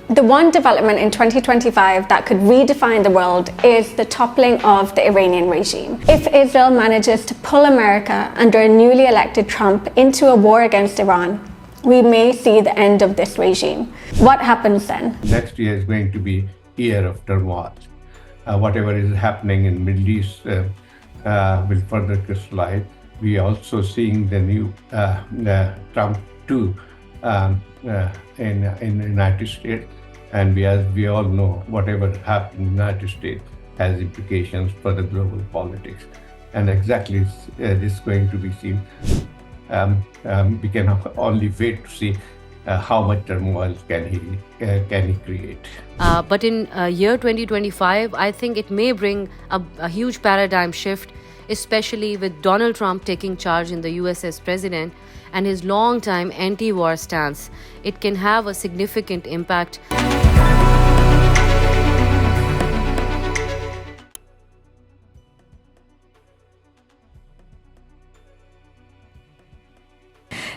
The one development in 2025 that could redefine the world is the toppling of the Iranian regime. If Israel manages to pull America under a newly elected Trump into a war against Iran, we may see the end of this regime. What happens then? Next year is going to be year of turmoil. Whatever is happening in Middle East will further crystallize. We are also seeing the new Trump 2 in the United States, and as we all know, whatever happens in the United States has implications for the global politics, and exactly this is going to be seen. We can only wait to see how much turmoil can he create. But in year 2025, I think it may bring a huge paradigm shift, especially with Donald Trump taking charge in the US as president and his long-time anti-war stance. It can have a significant impact.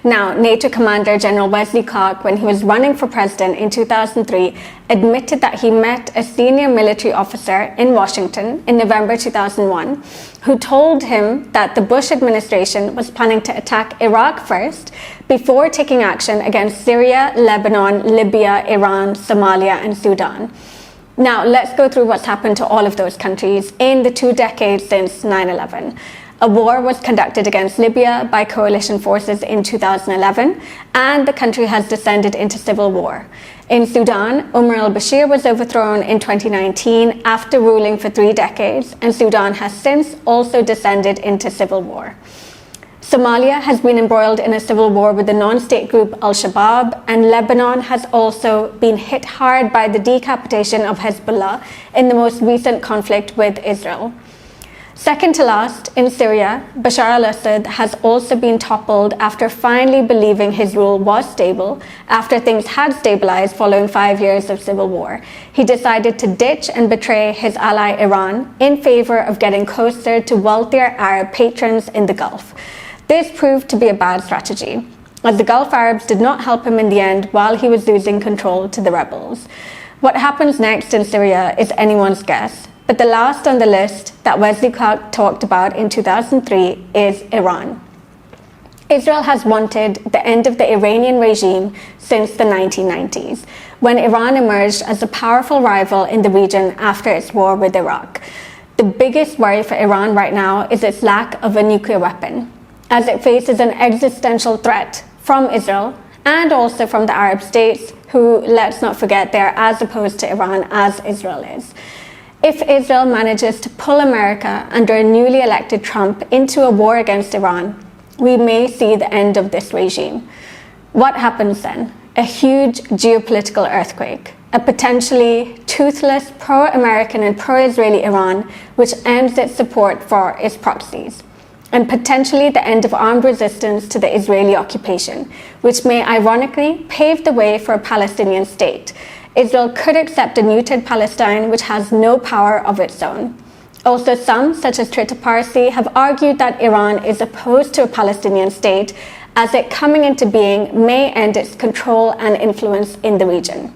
Now, NATO Commander General Wesley Clark, when he was running for president in 2003, admitted that he met a senior military officer in Washington in November 2001, who told him that the Bush administration was planning to attack Iraq first before taking action against Syria, Lebanon, Libya, Iran, Somalia, and Sudan. Now, let's go through what's happened to all of those countries in the 2 decades since 9/11. A war was conducted against Libya by coalition forces in 2011, and the country has descended into civil war. In Sudan, Omar al-Bashir was overthrown in 2019 after ruling for 3 decades, and Sudan has since also descended into civil war. Somalia has been embroiled in a civil war with the non-state group Al-Shabaab, and Lebanon has also been hit hard by the decapitation of Hezbollah in the most recent conflict with Israel. Second to last, in Syria, Bashar al-Assad has also been toppled after finally believing his rule was stable after things had stabilized following 5 years of civil war. He decided to ditch and betray his ally Iran in favor of getting closer to wealthier Arab patrons in the Gulf. This proved to be a bad strategy, as the Gulf Arabs did not help him in the end while he was losing control to the rebels. What happens next in Syria is anyone's guess. But the last on the list that Wesley Clark talked about in 2003 is Iran. Israel has wanted the end of the Iranian regime since the 1990s, when Iran emerged as a powerful rival in the region after its war with Iraq. The biggest worry for Iran right now is its lack of a nuclear weapon, as it faces an existential threat from Israel and also from the Arab states, who, let's not forget, they're as opposed to Iran as Israel is. If Israel manages to pull America under a newly elected Trump into a war against Iran, we may see the end of this regime. What happens then? A huge geopolitical earthquake, a potentially toothless pro-American and pro-Israeli Iran, which ends its support for its proxies, and potentially the end of armed resistance to the Israeli occupation, which may ironically pave the way for a Palestinian state. Israel could accept a neutered Palestine which has no power of its own. Also, some, such as Trita Parsi, have argued that Iran is opposed to a Palestinian state, as it coming into being may end its control and influence in the region.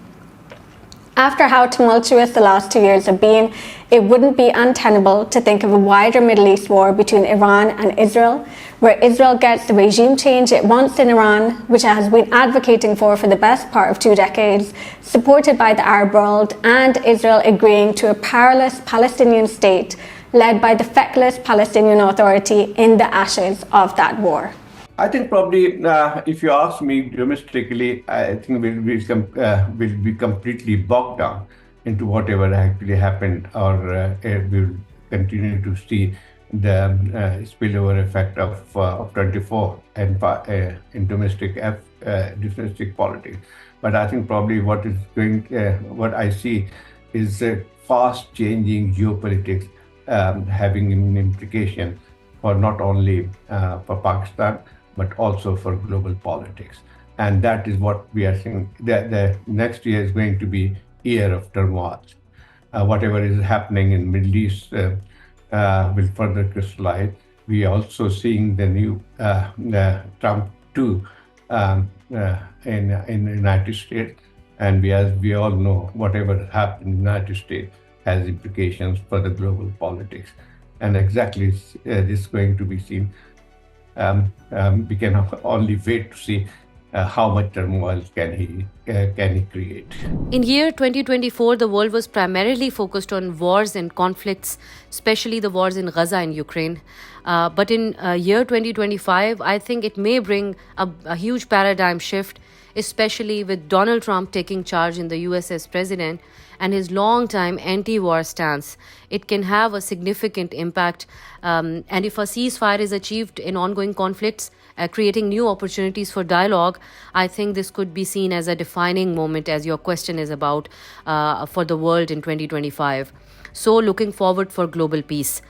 After how tumultuous the last 2 years have been, it wouldn't be untenable to think of a wider Middle East war between Iran and Israel, where Israel gets the regime change it wants in Iran, which it has been advocating for the best part of 2 decades, supported by the Arab world, and Israel agreeing to a powerless Palestinian state led by the feckless Palestinian Authority in the ashes of that war. I think probably, if you ask me domestically, I think we'll be completely bogged down into whatever actually happened, or we'll continue to see the spillover effect of 24 and in domestic politics. But I think probably what I see is a fast changing geopolitics having an implication for not only for Pakistan, but also for global politics. And that is what we are seeing. The next year is going to be year of turmoil. Whatever is happening in Middle East will further crystallize. We are also seeing the new Trump 2 in the United States, And as we all know, whatever happened in the United States has implications for the global politics. And exactly this is going to be seen. We can only wait to see how much turmoil can he create. In year 2024, the world was primarily focused on wars and conflicts, especially the wars in Gaza and Ukraine. But in year 2025, I think it may bring a huge paradigm shift, especially with Donald Trump taking charge in the US as president and his long-time anti-war stance. It can have a significant impact. And if a ceasefire is achieved in ongoing conflicts, creating new opportunities for dialogue, I think this could be seen as a defining moment, as your question is about, for the world in 2025. So, looking forward for global peace.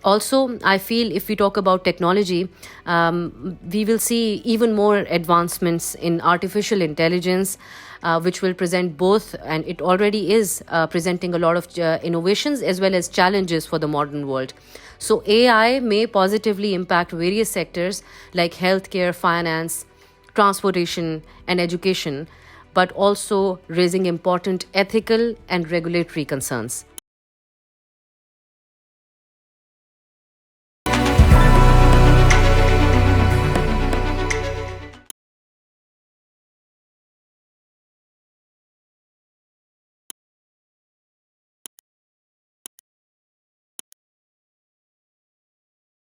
Also, I feel if we talk about technology, we will see even more advancements in artificial intelligence, which will present both, and it already is presenting a lot of innovations as well as challenges for the modern world. So, AI may positively impact various sectors like healthcare, finance, transportation, and education, but also raising important ethical and regulatory concerns.